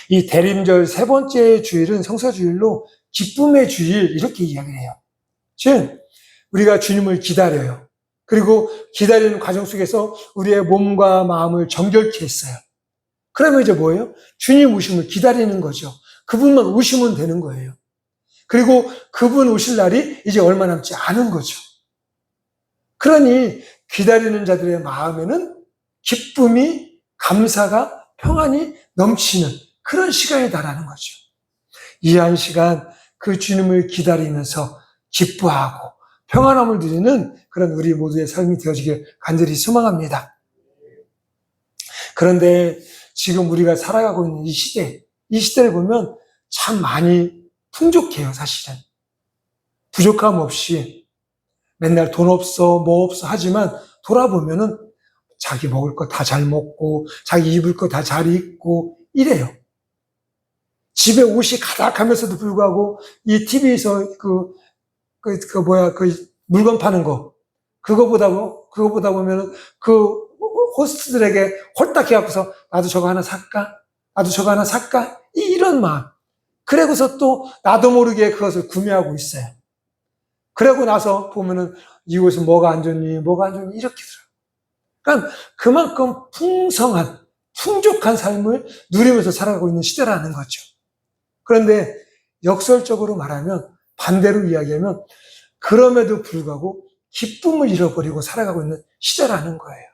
이 대림절 세 번째 주일은 성서주일로 기쁨의 주일 이렇게 이야기를 해요. 즉 우리가 주님을 기다려요. 그리고 기다리는 과정 속에서 우리의 몸과 마음을 정결케 했어요. 그러면 이제 뭐예요? 주님 오심을 기다리는 거죠. 그분만 오시면 되는 거예요. 그리고 그분 오실 날이 이제 얼마 남지 않은 거죠. 그러니 기다리는 자들의 마음에는 기쁨이, 감사가, 평안이 넘치는 그런 시간이다라는 거죠. 이 한 시간 그 주님을 기다리면서 기뻐하고 평안함을 누리는 그런 우리 모두의 삶이 되어지길 간절히 소망합니다. 그런데 지금 우리가 살아가고 있는 이 시대를 보면 참 많이 풍족해요, 사실은. 부족함 없이 맨날 돈 없어, 뭐 없어 하지만 돌아보면은 자기 먹을 거 다 잘 먹고, 자기 입을 거 다 잘 입고, 이래요. 집에 옷이 가득하면서도 불구하고, 이 TV에서 물건 파는 거, 그거 보다 보면은 그 호스트들에게 홀딱 해갖고서 나도 저거 하나 살까? 나도 저거 하나 살까? 이런 마음. 그러고서 또 나도 모르게 그것을 구매하고 있어요. 그러고 나서 보면은 이 옷은 뭐가 안 좋니? 뭐가 안 좋니? 이렇게 들어요. 그러니까 그만큼 풍족한 삶을 누리면서 살아가고 있는 시대라는 거죠. 그런데 역설적으로 말하면, 반대로 이야기하면 그럼에도 불구하고 기쁨을 잃어버리고 살아가고 있는 시대라는 거예요.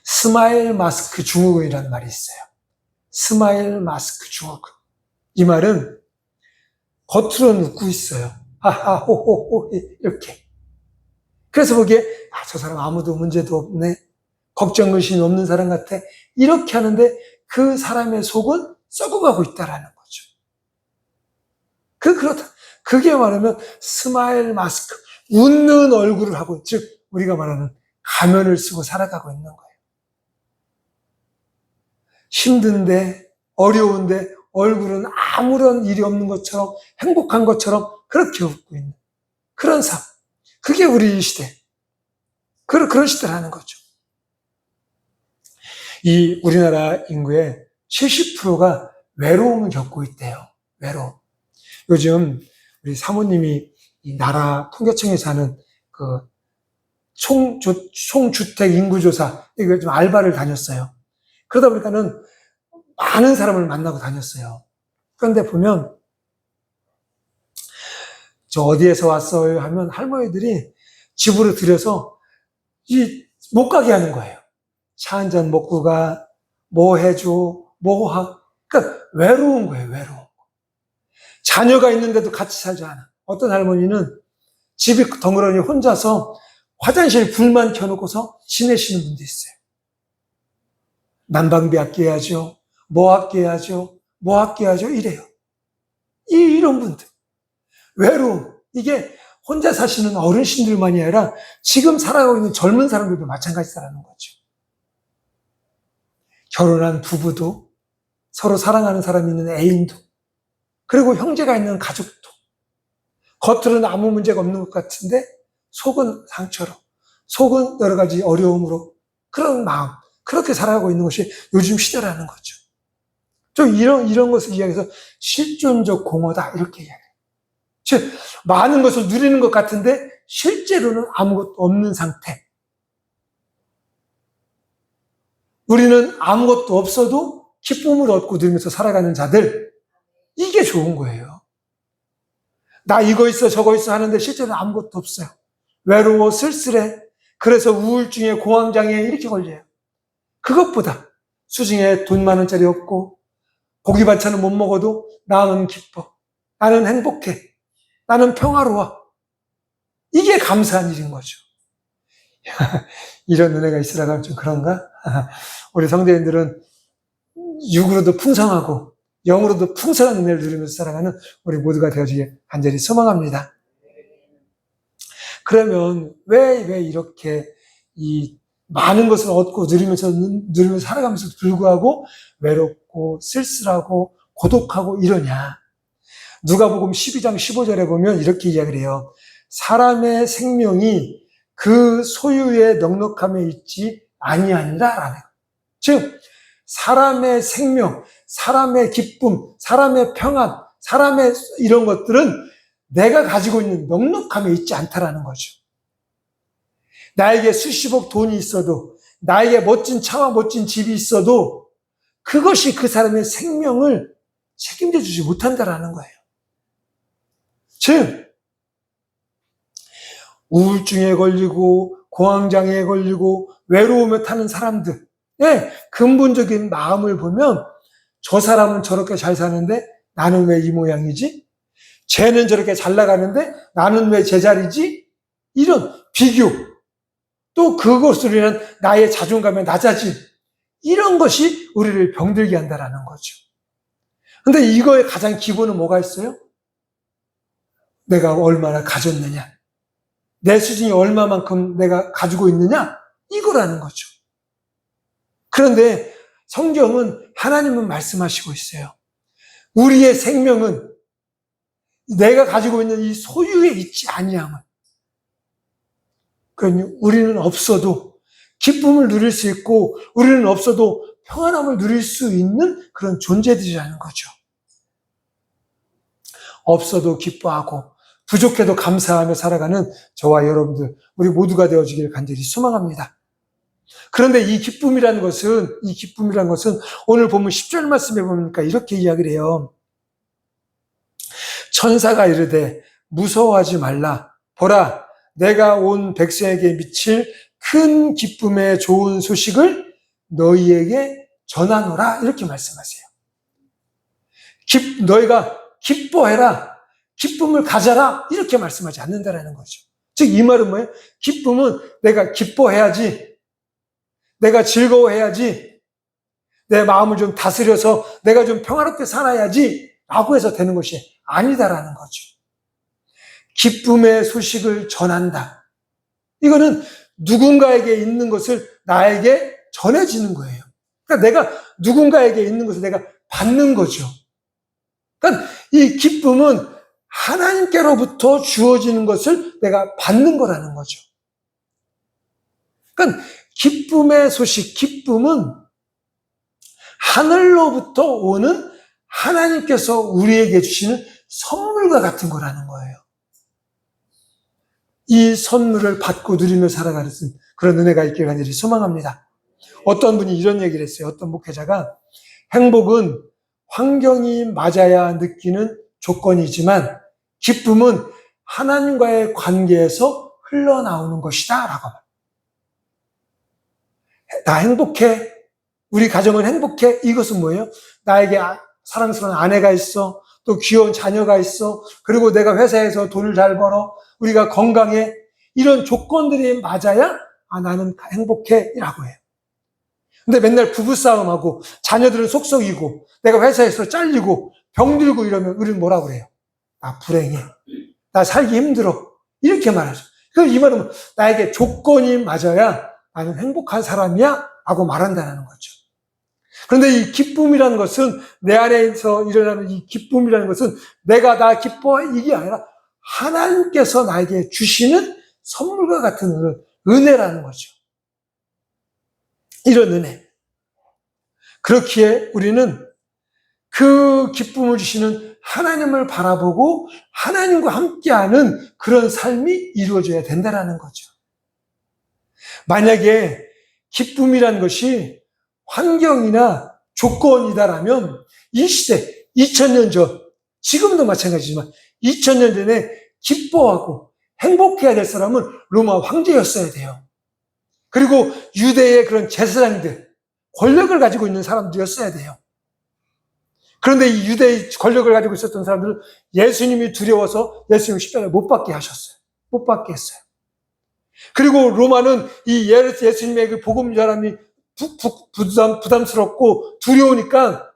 스마일 마스크 증후군이라는 말이 있어요. 스마일 마스크 증후군. 이 말은 겉으로는 웃고 있어요. 하하 호호호 이렇게. 그래서 보기에 저 사람 아무도 문제도 없네. 걱정 의심이 없는 사람 같아. 이렇게 하는데 그 사람의 속은 썩어가고 있다라는 거죠. 그렇다. 그게 말하면 스마일 마스크, 웃는 얼굴을 하고, 즉 우리가 말하는 가면을 쓰고 살아가고 있는 거예요. 힘든데, 어려운데 얼굴은 아무런 일이 없는 것처럼, 행복한 것처럼 그렇게 웃고 있는 그런 삶. 그게 우리 시대. 그런 시대라는 거죠. 이 우리나라 인구의 70%가 외로움을 겪고 있대요. 외로움. 요즘 우리 사모님이 이 나라 통계청에서 하는 그 총주택 인구조사, 이거 좀 알바를 다녔어요. 그러다 보니까는 많은 사람을 만나고 다녔어요. 그런데 보면, 저 어디에서 왔어요? 하면 할머니들이 집으로 들여서 못 가게 하는 거예요. 차 한 잔 먹고 가, 뭐 해줘, 그러니까 외로운 거예요, 외로운 거. 자녀가 있는데도 같이 살지 않아. 어떤 할머니는 집이 덩그러니 혼자서 화장실 불만 켜놓고서 지내시는 분도 있어요. 난방비 아껴야죠. 뭐 아껴야죠. 뭐 아껴야죠. 이래요. 이런 분들. 외로움. 이게 혼자 사시는 어르신들만이 아니라 지금 살아가고 있는 젊은 사람들도 마찬가지라는 거죠. 결혼한 부부도, 서로 사랑하는 사람이 있는 애인도, 그리고 형제가 있는 가족도, 겉으로는 아무 문제가 없는 것 같은데 속은 상처로, 속은 여러 가지 어려움으로, 그런 마음, 그렇게 살아가고 있는 것이 요즘 시대라는 거죠. 좀 이런 것을 이야기해서 실존적 공허다 이렇게 이야기해요. 즉 많은 것을 누리는 것 같은데 실제로는 아무것도 없는 상태. 우리는 아무것도 없어도 기쁨을 얻고 누리면서 살아가는 자들, 이게 좋은 거예요. 나 이거 있어 저거 있어 하는데 실제로는 아무것도 없어요. 외로워 쓸쓸해. 그래서 우울증에 공황장애에 이렇게 걸려요. 그것보다 수중에 돈 10,000원짜리 없고 고기 반찬은 못 먹어도 나는 기뻐. 나는 행복해. 나는 평화로워. 이게 감사한 일인 거죠. 이런 은혜가 있으라고 좀 그런가? 우리 성도님들은 육으로도 풍성하고 영으로도 풍성한 은혜를 누리면서 살아가는 우리 모두가 되어지길 간절히 소망합니다. 그러면 왜 이렇게 이 많은 것을 얻고 누리면서 살아가면서도 불구하고 외롭고 쓸쓸하고 고독하고 이러냐? 누가복음 12장 15절에 보면 이렇게 이야기를 해요. 사람의 생명이 그 소유의 넉넉함에 있지 아니하니라 라는. 즉 사람의 생명, 사람의 기쁨, 사람의 평안, 사람의 이런 것들은 내가 가지고 있는 넉넉함에 있지 않다라는 거죠. 나에게 수십억 돈이 있어도, 나에게 멋진 차와 멋진 집이 있어도 그것이 그 사람의 생명을 책임져 주지 못한다라는 거예요. 즉, 우울증에 걸리고 공황장애에 걸리고 외로움에 타는 사람들의 근본적인 마음을 보면 저 사람은 저렇게 잘 사는데 나는 왜 이 모양이지? 쟤는 저렇게 잘 나가는데 나는 왜 제자리지? 이런 비교, 또 그것으로 인한 나의 자존감의 낮아짐, 이런 것이 우리를 병들게 한다라는 거죠. 근데 이거의 가장 기본은 뭐가 있어요? 내가 얼마나 가졌느냐, 내 수준이 얼마만큼 내가 가지고 있느냐, 이거라는 거죠. 그런데 성경은, 하나님은 말씀하시고 있어요. 우리의 생명은 내가 가지고 있는 이 소유에 있지 아니함을. 그러니 우리는 없어도 기쁨을 누릴 수 있고, 우리는 없어도 평안함을 누릴 수 있는 그런 존재들이라는 거죠. 없어도 기뻐하고 부족해도 감사하며 살아가는 저와 여러분들, 우리 모두가 되어주기를 간절히 소망합니다. 그런데 이 기쁨이라는 것은 오늘 보면 10절 말씀에 보니까 이렇게 이야기를 해요. 천사가 이르되 무서워하지 말라. 보라, 내가 온 백성에게 미칠 큰 기쁨의 좋은 소식을 너희에게 전하노라. 이렇게 말씀하세요. 너희가 기뻐해라, 기쁨을 가져라, 이렇게 말씀하지 않는다라는 거죠. 즉 이 말은 뭐예요? 기쁨은 내가 기뻐해야지, 내가 즐거워해야지, 내 마음을 좀 다스려서 내가 좀 평화롭게 살아야지 라고 해서 되는 것이 아니다라는 거죠. 기쁨의 소식을 전한다. 이거는 누군가에게 있는 것을 나에게 전해지는 거예요. 그러니까 내가 누군가에게 있는 것을 내가 받는 거죠. 그러니까 이 기쁨은 하나님께로부터 주어지는 것을 내가 받는 거라는 거죠. 그러니까 기쁨의 소식, 기쁨은 하늘로부터 오는 하나님께서 우리에게 주시는 선물과 같은 거라는 거예요. 이 선물을 받고 누리며 살아가는 그런 은혜가 있기를 간절히 소망합니다. 어떤 분이 이런 얘기를 했어요. 어떤 목회자가, 행복은 환경이 맞아야 느끼는 조건이지만 기쁨은 하나님과의 관계에서 흘러나오는 것이다 라고 말합니다. 나 행복해, 우리 가정은 행복해, 이것은 뭐예요? 나에게 사랑스러운 아내가 있어, 또 귀여운 자녀가 있어, 그리고 내가 회사에서 돈을 잘 벌어, 우리가 건강해, 이런 조건들이 맞아야 나는 행복해 라고 해요. 근데 맨날 부부싸움하고 자녀들은 속썩이고 내가 회사에서 잘리고 병들고 이러면 우리는 뭐라고 그래요? 나 불행해, 나 살기 힘들어, 이렇게 말하죠. 그럼 이 말은 나에게 조건이 맞아야 나는 행복한 사람이야 라고 말한다는 거죠. 그런데 이 기쁨이라는 것은, 내 안에서 일어나는 이 기쁨이라는 것은 내가 나 기뻐해, 이게 아니라 하나님께서 나에게 주시는 선물과 같은 은혜라는 거죠. 이런 은혜. 그렇기에 우리는 그 기쁨을 주시는 하나님을 바라보고 하나님과 함께하는 그런 삶이 이루어져야 된다는 거죠. 만약에 기쁨이라는 것이 환경이나 조건이다라면 이 시대, 2000년 전, 지금도 마찬가지지만 2000년 전에 기뻐하고 행복해야 될 사람은 로마 황제였어야 돼요. 그리고 유대의 그런 제사장들, 권력을 가지고 있는 사람들이었어야 돼요. 그런데 이 유대의 권력을 가지고 있었던 사람들은 예수님이 두려워서 예수님 십자가에 못 박게 하셨어요. 못 박게 했어요. 그리고 로마는 이 예수님의 그 복음 전함이 부담스럽고 두려우니까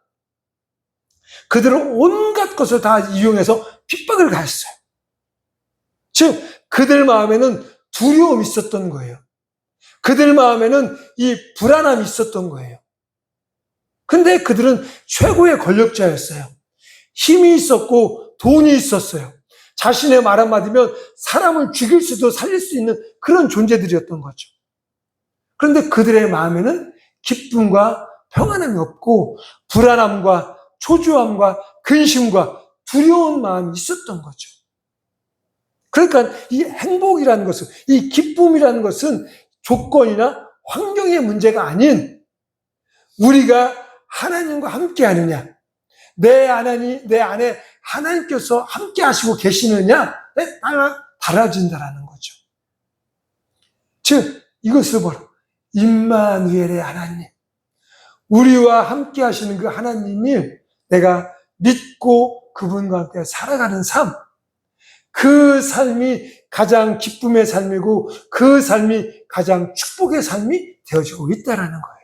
그들은 온갖 것을 다 이용해서 핍박을 가했어요. 즉 그들 마음에는 두려움이 있었던 거예요. 그들 마음에는 이 불안함이 있었던 거예요. 근데 그들은 최고의 권력자였어요. 힘이 있었고 돈이 있었어요. 자신의 말 한마디면 사람을 죽일 수도 살릴 수 있는 그런 존재들이었던 거죠. 그런데 그들의 마음에는 기쁨과 평안함이 없고 불안함과 초조함과 근심과 두려운 마음이 있었던 거죠. 그러니까 이 행복이라는 것은, 이 기쁨이라는 것은 조건이나 환경의 문제가 아닌 우리가 하나님과 함께 하느냐, 내 안에 하나님께서 함께 하시고 계시느냐에 따라 달라진다라는 거죠. 즉, 이것을 보라. 임마누엘의 하나님, 우리와 함께 하시는 그 하나님이 내가 믿고 그분과 함께 살아가는 삶, 그 삶이 가장 기쁨의 삶이고 그 삶이 가장 축복의 삶이 되어지고 있다라는 거예요.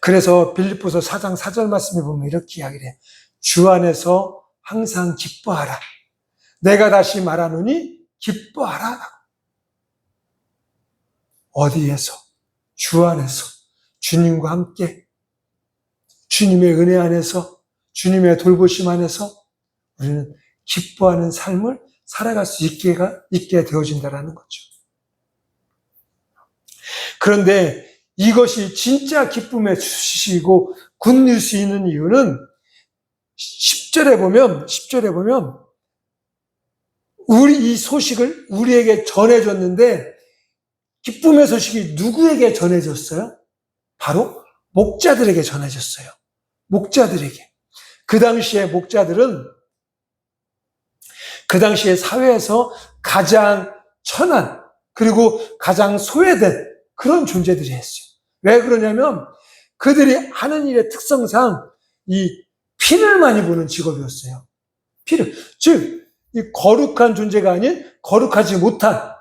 그래서 빌립보서 4장 4절 말씀에 보면 이렇게 이야기를 해요. 주 안에서 항상 기뻐하라. 내가 다시 말하노니 기뻐하라. 어디에서? 주 안에서. 주님과 함께, 주님의 은혜 안에서, 주님의 돌보심 안에서 우리는 기뻐하는 삶을 살아갈 수 있게 되어진다는 거죠. 그런데 이것이 진짜 기쁨의 주시고 굿뉴스 있는 이유는 10절에 보면 이 소식을 우리에게 전해줬는데 기쁨의 소식이 누구에게 전해졌어요? 바로 목자들에게 전해졌어요. 목자들에게. 그 당시에 목자들은 그 당시에 사회에서 가장 천한 그리고 가장 소외된 그런 존재들이 했어요. 왜 그러냐면 그들이 하는 일의 특성상 이 피를 많이 보는 직업이었어요. 피를. 즉, 이 거룩한 존재가 아닌 거룩하지 못한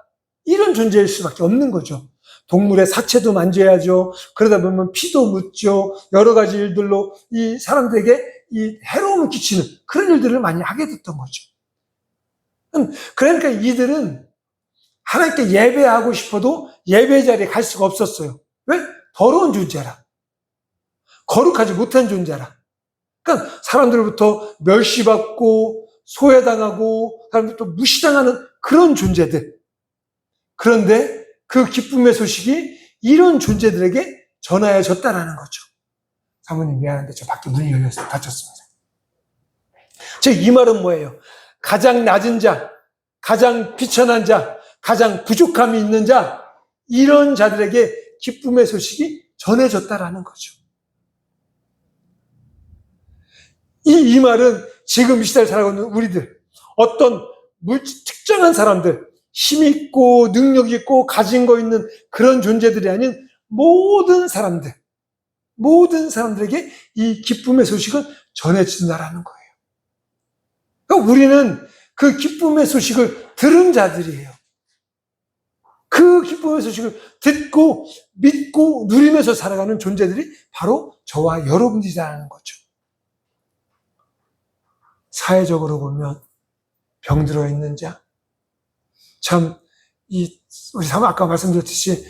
이런 존재일 수밖에 없는 거죠. 동물의 사체도 만져야죠. 그러다 보면 피도 묻죠. 여러 가지 일들로 이 사람들에게 이 해로움을 끼치는 그런 일들을 많이 하게 됐던 거죠. 그러니까 이들은 하나님께 예배하고 싶어도 예배 자리에 갈 수가 없었어요. 왜? 더러운 존재라. 거룩하지 못한 존재라. 그러니까 사람들로부터 멸시받고 소외당하고 사람들부터 무시당하는 그런 존재들. 그런데 그 기쁨의 소식이 이런 존재들에게 전하여졌다라는 거죠. 사모님 미안한데 저 밖에 문이 열려서 닫혔습니다. 즉 이 말은 뭐예요? 가장 낮은 자, 가장 비천한 자, 가장 부족함이 있는 자, 이런 자들에게 기쁨의 소식이 전해졌다라는 거죠. 이 말은 지금 이 시대를 살아가고 있는 우리들, 어떤 특정한 사람들, 힘있고 능력있고 가진 거 있는 그런 존재들이 아닌 모든 사람들에게 이 기쁨의 소식은 전해진다라는 거예요. 그러니까 우리는 그 기쁨의 소식을 들은 자들이에요. 그 기쁨의 소식을 듣고 믿고 누리면서 살아가는 존재들이 바로 저와 여러분들이라는 거죠. 사회적으로 보면 병들어 있는 자, 참, 우리 사모 아까 말씀드렸듯이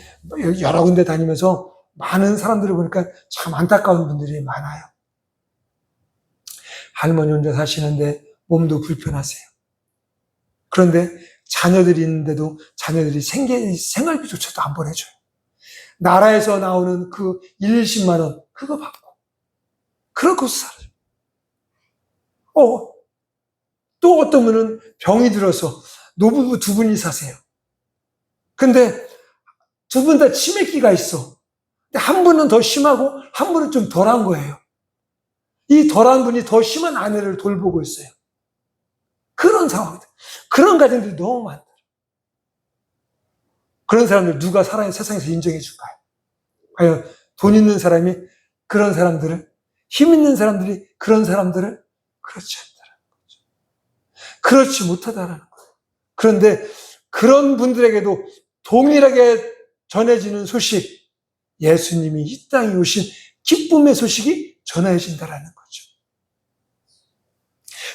여러 군데 다니면서 많은 사람들을 보니까 참 안타까운 분들이 많아요. 할머니 혼자 사시는데 몸도 불편하세요. 그런데 자녀들이 있는데도 자녀들이 생활비조차도 안 보내줘요. 나라에서 나오는 그 20만 원 그거 받고 그러고서 살아요. 또 어떤 분은 병이 들어서 노부부 두 분이 사세요. 근데 두 분 다 치매기가 있어. 근데 한 분은 더 심하고 한 분은 좀 덜한 거예요. 이 덜한 분이 더 심한 아내를 돌보고 있어요. 그런 상황들, 그런 가정들이 너무 많다. 그런 사람들 누가 살아야 세상에서 인정해 줄까요? 과연 돈 있는 사람이 그런 사람들을, 힘 있는 사람들이 그런 사람들을 그렇지 않다라는 거죠. 그렇지 못하다라는 거예요. 그런데 그런 분들에게도 동일하게 전해지는 소식, 예수님이 이 땅에 오신 기쁨의 소식이 전해진다라는 거죠.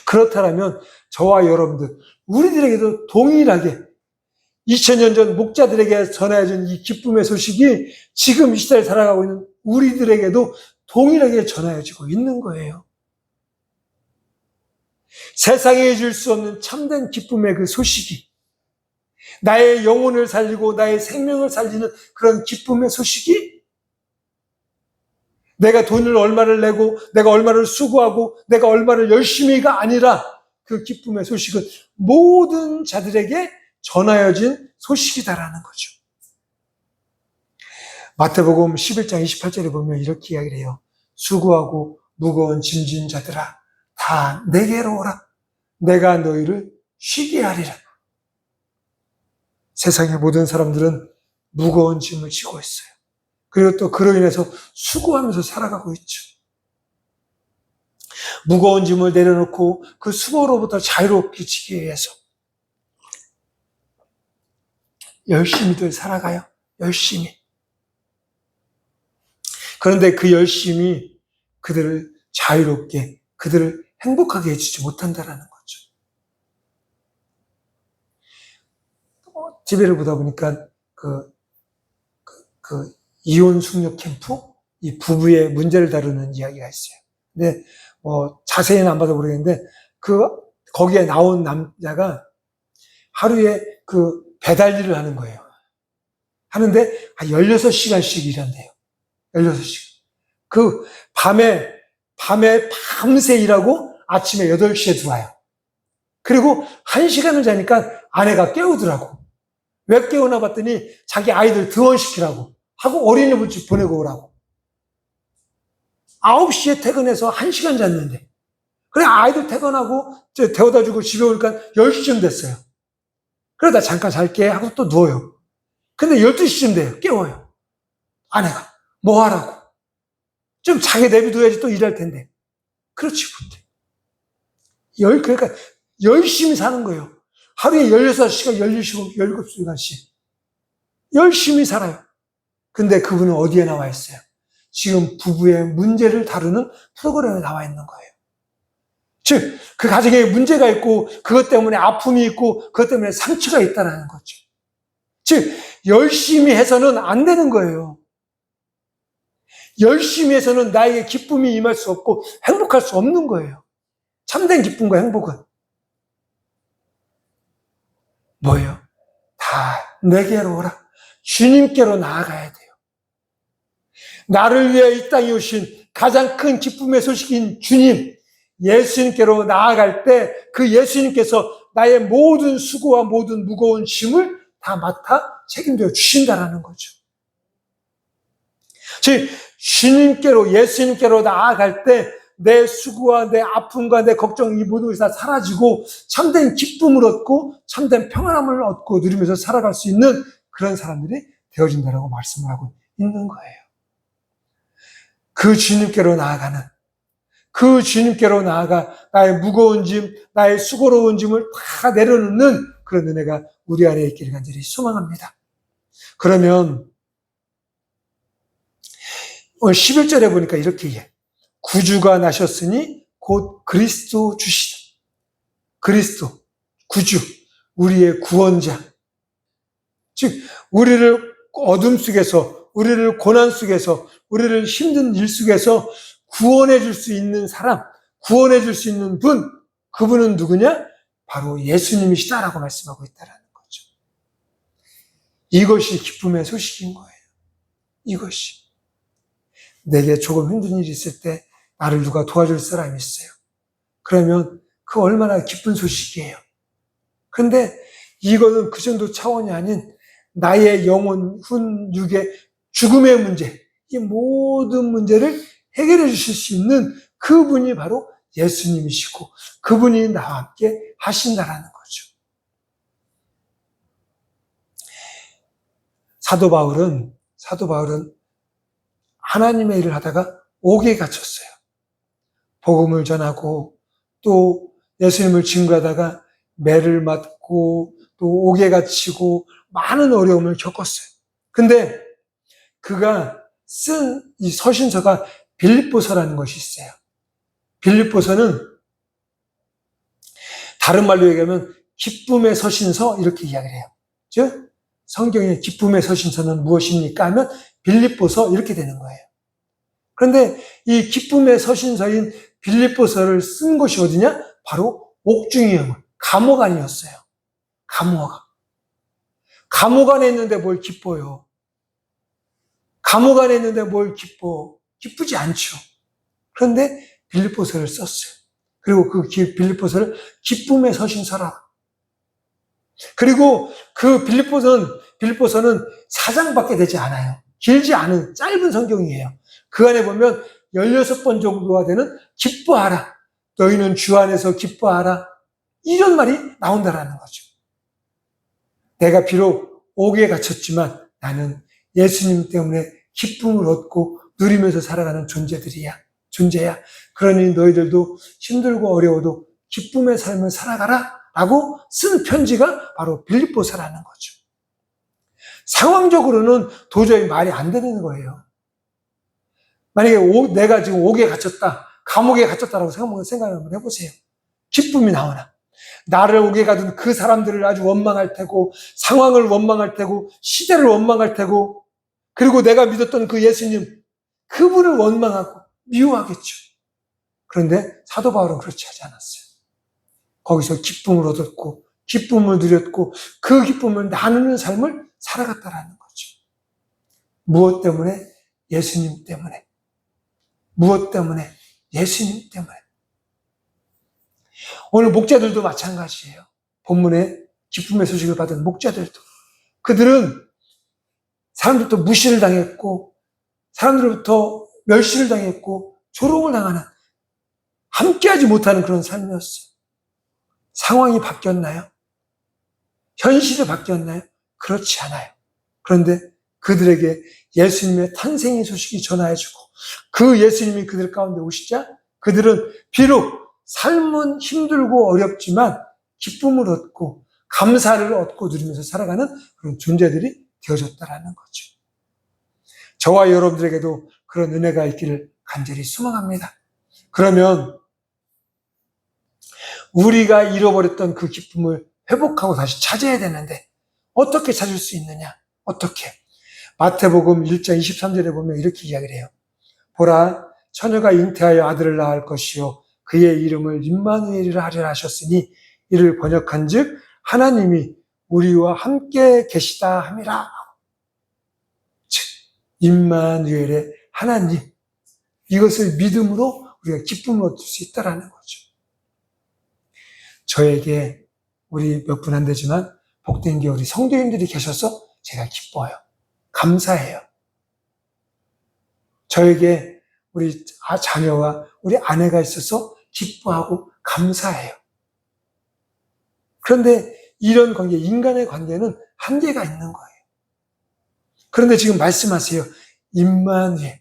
그렇다면 저와 여러분들, 우리들에게도 동일하게 2000년 전 목자들에게 전해진 이 기쁨의 소식이 지금 이 시대를 살아가고 있는 우리들에게도 동일하게 전해지고 있는 거예요. 세상에 줄 수 없는 참된 기쁨의 그 소식이, 나의 영혼을 살리고 나의 생명을 살리는 그런 기쁨의 소식이 내가 돈을 얼마를 내고 내가 얼마를 수고하고 내가 얼마를 열심히가 아니라 그 기쁨의 소식은 모든 자들에게 전하여진 소식이다라는 거죠. 마태복음 11장 28절에 보면 이렇게 이야기를 해요. 수고하고 무거운 짐진 자들아 다 내게로 오라. 내가 너희를 쉬게 하리라. 세상의 모든 사람들은 무거운 짐을 지고 있어요. 그리고 또 그로 인해서 수고하면서 살아가고 있죠. 무거운 짐을 내려놓고 그 수고로부터 자유롭게 지기 위해서 열심히들 살아가요. 열심히. 그런데 그 열심히 그들을 자유롭게, 그들을 행복하게 해주지 못한다라는 거죠. TV를 보다 보니까 이혼 숙녀 캠프? 이 부부의 문제를 다루는 이야기가 있어요. 근데, 자세히는 안 봐서 모르겠는데, 거기에 나온 남자가 하루에 배달 일을 하는 거예요. 하는데, 한 16시간씩 일한대요. 16시간. 밤새 일하고 아침에 8시에 들어와요. 그리고 1시간을 자니까 아내가 깨우더라고. 왜 깨우나 봤더니 자기 아이들 등원시키라고 하고 어린이집 보내고 오라고. 9시에 퇴근해서 1시간 잤는데. 그래 아이들 퇴근하고 데워다 주고 집에 오니까 10시쯤 됐어요. 그러다 잠깐 잘게 하고 또 누워요. 근데 12시쯤 돼요. 깨워요. 아내가. 뭐 하라고. 좀 자게 내비둬야지 또 일할 텐데. 그렇지 못해. 그러니까 열심히 사는 거예요. 하루에 16시간, 17시간씩. 열심히 살아요. 근데 그분은 어디에 나와 있어요? 지금 부부의 문제를 다루는 프로그램에 나와 있는 거예요. 즉, 그 가정에 문제가 있고, 그것 때문에 아픔이 있고, 그것 때문에 상처가 있다는 거죠. 즉, 열심히 해서는 안 되는 거예요. 열심히 해서는 나에게 기쁨이 임할 수 없고, 행복할 수 없는 거예요. 참된 기쁨과 행복은. 뭐예요? 다 내게로 오라. 주님께로 나아가야 돼요. 나를 위해 이 땅에 오신 가장 큰 기쁨의 소식인 주님, 예수님께로 나아갈 때 그 예수님께서 나의 모든 수고와 모든 무거운 짐을 다 맡아 책임져 주신다라는 거죠. 즉, 주님께로, 예수님께로 나아갈 때 내 수고와 내 아픔과 내 걱정 이 모든 것이 다 사라지고 참된 기쁨을 얻고 참된 평안함을 얻고 누리면서 살아갈 수 있는 그런 사람들이 되어진다라고 말씀을 하고 있는 거예요. 그 주님께로 나아가 나의 무거운 짐, 나의 수고로운 짐을 다 내려놓는 그런 은혜가 우리 안에 있기를 간절히 소망합니다. 그러면 오늘 11절에 보니까 이렇게 얘기해요. 구주가 나셨으니 곧 그리스도 주시다. 그리스도, 구주, 우리의 구원자. 즉 우리를 어둠 속에서, 우리를 고난 속에서, 우리를 힘든 일 속에서 구원해 줄 수 있는 사람, 구원해 줄 수 있는 분, 그분은 누구냐? 바로 예수님이시다라고 말씀하고 있다는 거죠. 이것이 기쁨의 소식인 거예요. 이것이. 내게 조금 힘든 일이 있을 때 나를 누가 도와줄 사람이 있어요. 그러면 그 얼마나 기쁜 소식이에요. 그런데 이거는 그 정도 차원이 아닌 나의 영혼, 육의 죽음의 문제, 이 모든 문제를 해결해 주실 수 있는 그분이 바로 예수님이시고 그분이 나와 함께 하신다라는 거죠. 사도 바울은 하나님의 일을 하다가 옥에 갇혔어요. 복음을 전하고 또 예수님을 증거하다가 매를 맞고 또 옥에 갇히고 많은 어려움을 겪었어요. 근데 그가 쓴 이 서신서가 빌립보서라는 것이 있어요. 빌립보서는 다른 말로 얘기하면 기쁨의 서신서 이렇게 이야기를 해요. 즉 성경의 기쁨의 서신서는 무엇입니까? 하면 빌립보서 이렇게 되는 거예요. 그런데 이 기쁨의 서신서인 빌립보서를 쓴 곳이 어디냐? 바로 옥중이요. 감옥 안이었어요. 감옥 안에 있는데 뭘 기뻐요? 감옥 안에 있는데 뭘 기뻐? 기쁘지 않죠. 그런데 빌립보서를 썼어요. 그리고 그 빌립보서를 기쁨의 서신서라. 그리고 그 빌립보서는 4장밖에 되지 않아요. 길지 않은 짧은 성경이에요. 그 안에 보면 16번 정도가 되는 기뻐하라. 너희는 주 안에서 기뻐하라. 이런 말이 나온다라는 거죠. 내가 비록 옥에 갇혔지만 나는 예수님 때문에 기쁨을 얻고 누리면서 살아가는 존재야. 그러니 너희들도 힘들고 어려워도 기쁨의 삶을 살아가라 라고 쓴 편지가 바로 빌립보서라는 거죠. 상황적으로는 도저히 말이 안 되는 거예요. 만약에 내가 지금 옥에 갇혔다, 감옥에 갇혔다라고 생각을 한번 해보세요. 기쁨이 나오나? 나를 옥에 가둔 그 사람들을 아주 원망할 테고, 상황을 원망할 테고, 시대를 원망할 테고, 그리고 내가 믿었던 그 예수님, 그분을 원망하고 미워하겠죠. 그런데 사도 바울은 그렇지 하지 않았어요. 거기서 기쁨을 얻었고, 기쁨을 누렸고, 그 기쁨을 나누는 삶을 살아갔다라는 거죠. 무엇 때문에? 예수님 때문에. 무엇 때문에? 예수님 때문에. 오늘 목자들도 마찬가지예요. 본문에 기쁨의 소식을 받은 목자들도. 그들은 사람들부터 무시를 당했고, 사람들부터 멸시를 당했고, 조롱을 당하는, 함께하지 못하는 그런 삶이었어요. 상황이 바뀌었나요? 현실이 바뀌었나요? 그렇지 않아요. 그런데 그들에게 예수님의 탄생의 소식이 전하여지고 그 예수님이 그들 가운데 오시자 그들은 비록 삶은 힘들고 어렵지만 기쁨을 얻고 감사를 얻고 누리면서 살아가는 그런 존재들이 되어졌다라는 거죠. 저와 여러분들에게도 그런 은혜가 있기를 간절히 소망합니다. 그러면 우리가 잃어버렸던 그 기쁨을 회복하고 다시 찾아야 되는데 어떻게 찾을 수 있느냐? 어떻게? 마태복음 1장 23절에 보면 이렇게 이야기를 해요. 보라, 처녀가 잉태하여 아들을 낳을 것이요 그의 이름을 임마누엘이라 하리라 하셨으니 이를 번역한 즉 하나님이 우리와 함께 계시다 함이라. 즉 임마누엘의 하나님, 이것을 믿음으로 우리가 기쁨을 얻을 수 있다는 거죠. 저에게 우리 몇 분 안 되지만 복된 게 우리 성도님들이 계셔서 제가 기뻐요. 감사해요. 저에게 우리 자녀와 우리 아내가 있어서 기뻐하고 감사해요. 그런데 이런 관계, 인간의 관계는 한계가 있는 거예요. 그런데 지금 말씀하세요. 임마누엘,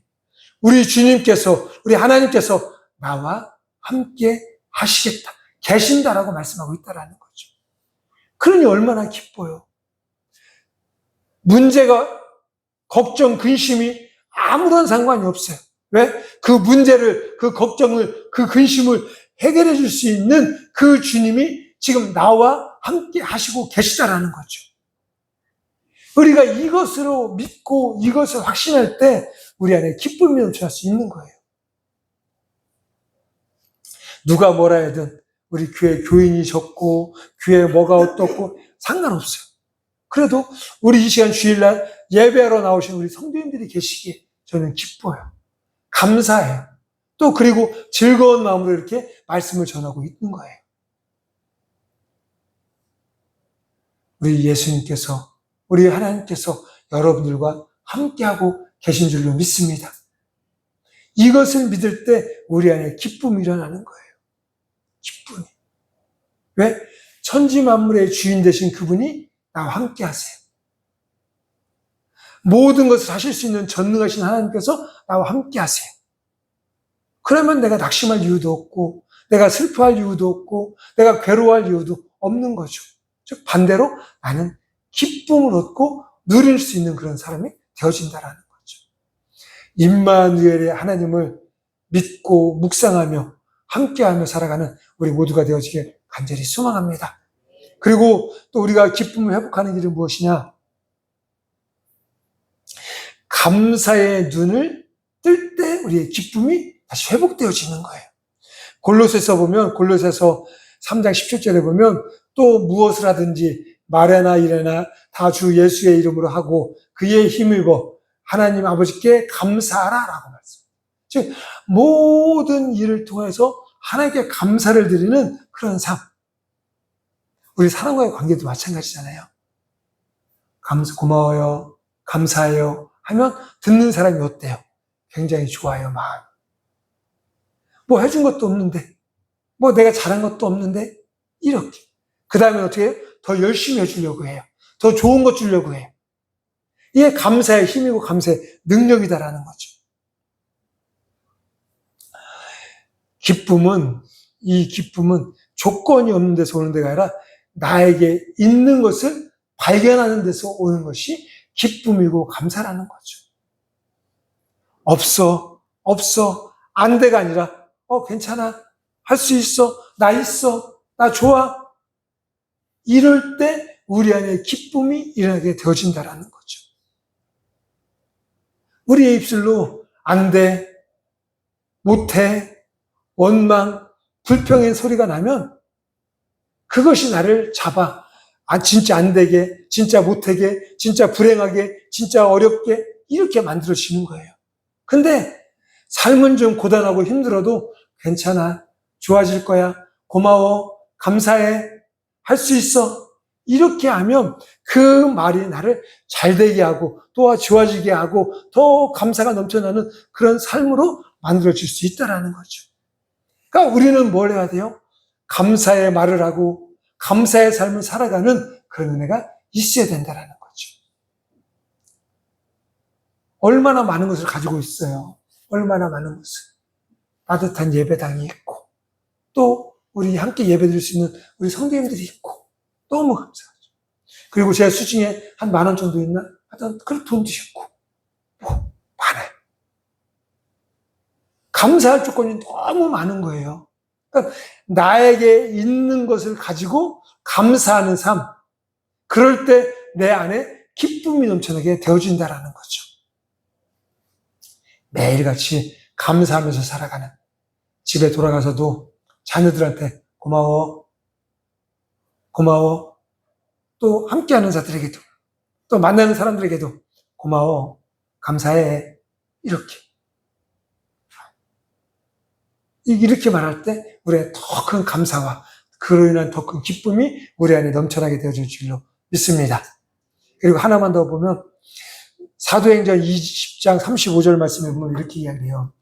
우리 주님께서, 우리 하나님께서 나와 함께 하시겠다, 계신다라고 말씀하고 있다라는 거죠. 그러니 얼마나 기뻐요. 문제가, 걱정, 근심이 아무런 상관이 없어요. 왜? 그 문제를, 그 걱정을, 그 근심을 해결해 줄 수 있는 그 주님이 지금 나와 함께 하시고 계시다라는 거죠. 우리가 이것으로 믿고 이것을 확신할 때 우리 안에 기쁨이 넘쳐날 수 있는 거예요. 누가 뭐라 해든 우리 교회 교인이 적고 교회에 뭐가 어떻고 상관없어요. 그래도 우리 이 시간 주일날 예배하러 나오신 우리 성도님들이 계시기에 저는 기뻐요. 감사해요. 또 그리고 즐거운 마음으로 이렇게 말씀을 전하고 있는 거예요. 우리 예수님께서, 우리 하나님께서 여러분들과 함께하고 계신 줄로 믿습니다. 이것을 믿을 때 우리 안에 기쁨이 일어나는 거예요. 기쁨이. 왜? 천지 만물의 주인 되신 그분이 나와 함께 하세요. 모든 것을 하실 수 있는 전능하신 하나님께서 나와 함께 하세요. 그러면 내가 낙심할 이유도 없고, 내가 슬퍼할 이유도 없고, 내가 괴로워할 이유도 없는 거죠. 즉 반대로 나는 기쁨을 얻고 누릴 수 있는 그런 사람이 되어진다라는 거죠. 임마누엘의 하나님을 믿고 묵상하며 함께하며 살아가는 우리 모두가 되어지길 간절히 소망합니다. 그리고 또 우리가 기쁨을 회복하는 길은 무엇이냐? 감사의 눈을 뜰 때 우리의 기쁨이 다시 회복되어지는 거예요. 골로새서 보면, 골로새서 3장 17절에 보면 또 무엇을 하든지 말에나 일에나 다 주 예수의 이름으로 하고 그의 힘입어 하나님 아버지께 감사하라 라고 말씀. 즉 모든 일을 통해서 하나님께 감사를 드리는 그런 삶. 우리 사람과의 관계도 마찬가지잖아요. 고마워요, 감사해요 하면 듣는 사람이 어때요? 굉장히 좋아요, 마음. 뭐 해준 것도 없는데, 뭐 내가 잘한 것도 없는데, 이렇게. 그 다음에 어떻게 해요? 더 열심히 해주려고 해요. 더 좋은 것 주려고 해요. 이게 감사의 힘이고 감사의 능력이다라는 거죠. 이 기쁨은 조건이 없는 데서 오는 데가 아니라 나에게 있는 것을 발견하는 데서 오는 것이 기쁨이고 감사라는 거죠. 없어, 안 돼가 아니라, 괜찮아, 할 수 있어, 나 좋아. 이럴 때 우리 안에 기쁨이 일어나게 되어진다라는 거죠. 우리의 입술로 안 돼, 못해, 원망, 불평의 소리가 나면 그것이 나를 잡아. 진짜 안 되게, 진짜 못하게, 진짜 불행하게, 진짜 어렵게 이렇게 만들어지는 거예요. 근데 삶은 좀 고단하고 힘들어도 괜찮아, 좋아질 거야, 고마워, 감사해, 할 수 있어. 이렇게 하면 그 말이 나를 잘되게 하고 또 좋아지게 하고 더 감사가 넘쳐나는 그런 삶으로 만들어질 수 있다는 거죠. 그러니까 우리는 뭘 해야 돼요? 감사의 말을 하고 감사의 삶을 살아가는 그런 은혜가 있어야 된다는 거죠. 얼마나 많은 것을 가지고 있어요. 얼마나 많은 것을. 따뜻한 예배당이 있고 또 우리 함께 예배드릴 수 있는 우리 성도님들이 있고 너무 감사하죠. 그리고 제 수중에 한 10,000원 정도 있나? 하여튼 그런 돈도 있고 많아요. 감사할 조건이 너무 많은 거예요. 그러니까 나에게 있는 것을 가지고 감사하는 삶. 그럴 때 내 안에 기쁨이 넘쳐나게 되어진다라는 거죠. 매일같이 감사하면서 살아가는, 집에 돌아가서도 자녀들한테 고마워, 또 함께하는 자들에게도, 또 만나는 사람들에게도 고마워, 감사해, 이렇게 말할 때 우리의 더 큰 감사와 그로 인한 더 큰 기쁨이 우리 안에 넘쳐나게 되어질 줄로 믿습니다. 그리고 하나만 더 보면 사도행전 20장 35절 말씀에 보면 이렇게 이야기해요.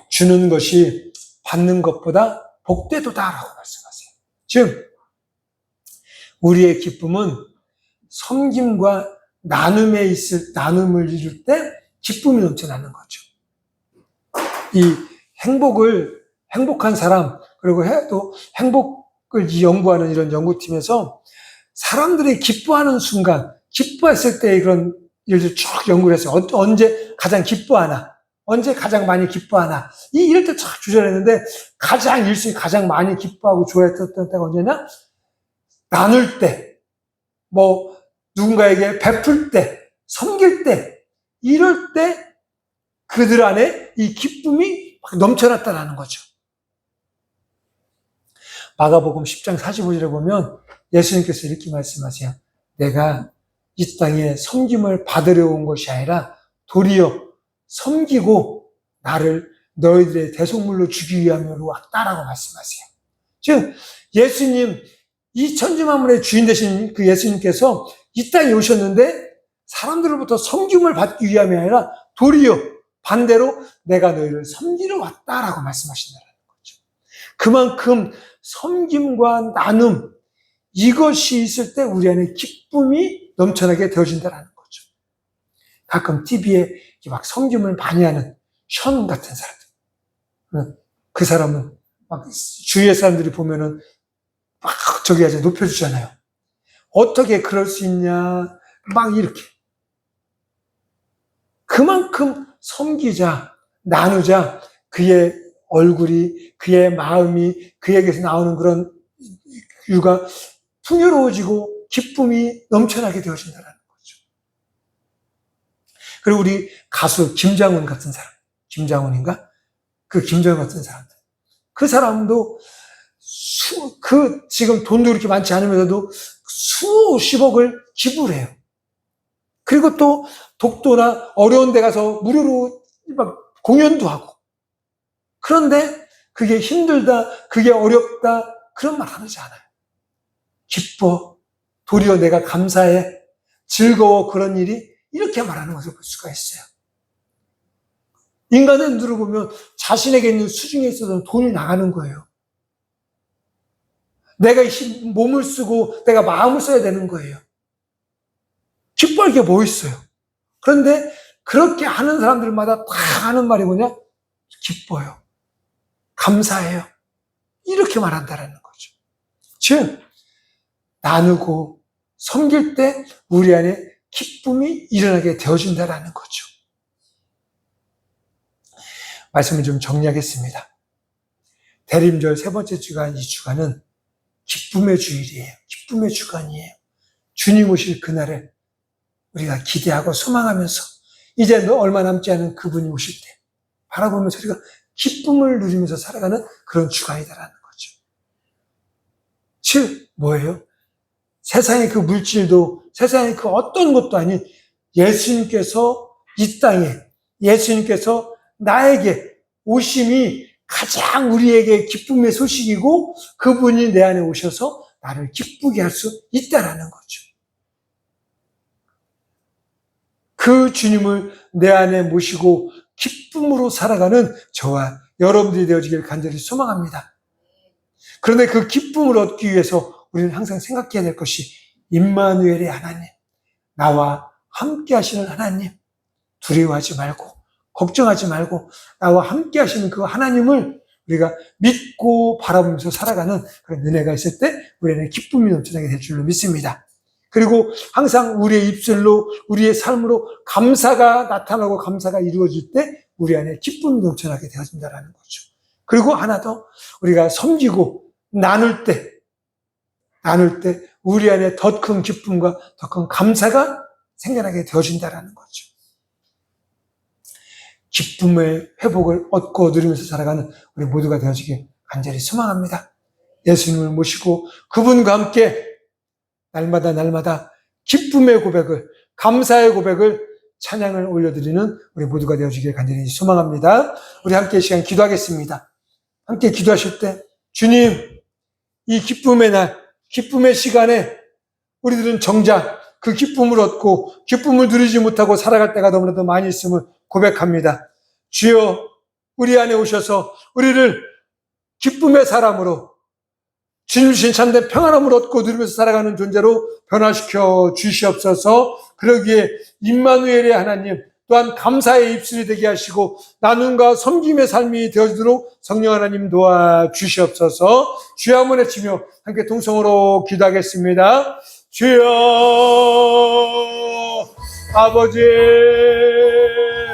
주는 것이 받는 것보다 복되도다라고 말씀하세요. 즉 우리의 기쁨은 섬김과 나눔을 이룰 때 기쁨이 넘쳐나는 거죠. 이 행복한 사람, 그리고 또 행복을 연구하는 이런 연구팀에서 사람들이 기뻐하는 순간, 기뻐했을 때의 그런 일들 쭉 연구를 했어요. 언제 가장 기뻐하나? 언제 가장 많이 기뻐하나? 이럴 때 쫙 주제를 했는데, 일생에 가장 많이 기뻐하고 좋아했던 때가 언제냐? 나눌 때, 누군가에게 베풀 때, 섬길 때, 이럴 때 그들 안에 이 기쁨이 넘쳐났다는 거죠. 마가복음 10장 45절에 보면 예수님께서 이렇게 말씀하세요. 내가 이 땅에 섬김을 받으려 온 것이 아니라 도리어 섬기고 나를 너희들의 대속물로 주기 위함으로 왔다라고 말씀하세요. 즉 예수님, 이 천지만물의 주인 되신 그 예수님께서 이 땅에 오셨는데 사람들로부터 섬김을 받기 위함이 아니라 도리어 반대로 내가 너희를 섬기러 왔다라고 말씀하신다는 거죠. 그만큼 섬김과 나눔, 이것이 있을 때 우리 안에 기쁨이 넘쳐나게 되어진다는 거죠. 가끔 TV에 막 섬김을 많이 하는 션 같은 사람들. 그 사람은 막 주위의 사람들이 보면은 막 높여주잖아요. 어떻게 그럴 수 있냐, 막 이렇게. 그만큼 섬기자, 나누자, 그의 얼굴이, 그의 마음이, 그에게서 나오는 그런 이유가 풍요로워지고 기쁨이 넘쳐나게 되어진다는 거죠. 그리고 우리 가수 김장훈 같은 사람, 김장훈인가? 그 김장훈 같은 사람들. 그 사람도 지금 돈도 그렇게 많지 않으면서도 수십억을 기부를 해요. 그리고 또 독도나 어려운 데 가서 무료로 막 공연도 하고. 그런데 그게 힘들다, 그게 어렵다, 그런 말 하지 않아요. 기뻐, 도리어 내가 감사해, 즐거워, 그런 일이 이렇게 말하는 것을 볼 수가 있어요. 인간의 눈으로 보면 자신에게 있는 수중에 있어서 돈이 나가는 거예요. 내가 몸을 쓰고 내가 마음을 써야 되는 거예요. 기뻐할 게 뭐 있어요? 그런데 그렇게 하는 사람들마다 다 하는 말이 뭐냐? 기뻐요. 감사해요. 이렇게 말한다라는 거죠. 즉, 나누고 섬길 때 우리 안에 기쁨이 일어나게 되어준다라는 거죠. 말씀을 좀 정리하겠습니다. 대림절 세 번째 주간, 이 주간은 기쁨의 주일이에요. 기쁨의 주간이에요. 주님 오실 그날을 우리가 기대하고 소망하면서 이제 얼마 남지 않은 그분이 오실 때 바라보면서 우리가 기쁨을 누리면서 살아가는 그런 주간이다라는 거죠. 즉, 뭐예요? 세상의 그 물질도, 세상의 그 어떤 것도 아닌 예수님께서 이 땅에, 예수님께서 나에게 오심이 가장 우리에게 기쁨의 소식이고 그분이 내 안에 오셔서 나를 기쁘게 할 수 있다라는 거죠. 그 주님을 내 안에 모시고 기쁨으로 살아가는 저와 여러분들이 되어지길 간절히 소망합니다. 그런데 그 기쁨을 얻기 위해서 우리는 항상 생각해야 될 것이 임마누엘의 하나님, 나와 함께 하시는 하나님, 두려워하지 말고 걱정하지 말고 나와 함께 하시는 그 하나님을 우리가 믿고 바라보면서 살아가는 그런 은혜가 있을 때 우리는 기쁨이 넘쳐나게 될 줄로 믿습니다. 그리고 항상 우리의 입술로, 우리의 삶으로 감사가 나타나고 감사가 이루어질 때 우리 안에 기쁨이 넘쳐나게 되어진다는 거죠. 그리고 하나 더, 우리가 섬기고 나눌 때 우리 안에 더 큰 기쁨과 더 큰 감사가 생겨나게 되어진다는 거죠. 기쁨의 회복을 얻고 누리면서 살아가는 우리 모두가 되어지길 간절히 소망합니다. 예수님을 모시고 그분과 함께 날마다 기쁨의 고백을, 감사의 고백을, 찬양을 올려드리는 우리 모두가 되어지길 간절히 소망합니다. 우리 함께 이 시간 기도하겠습니다. 함께 기도하실 때 주님, 이 기쁨의 날, 기쁨의 시간에 우리들은 정작 그 기쁨을 얻고 기쁨을 누리지 못하고 살아갈 때가 너무나도 많이 있음을 고백합니다. 주여, 우리 안에 오셔서 우리를 기쁨의 사람으로, 주님 주신 참된 평안함을 얻고 누리면서 살아가는 존재로 변화시켜 주시옵소서. 그러기에 임마누엘의 하나님, 또한 감사의 입술이 되게 하시고 나눔과 섬김의 삶이 되어지도록 성령 하나님 도와주시옵소서. 주여 한번 외치며 함께 동성으로 기도하겠습니다. 주여, 아버지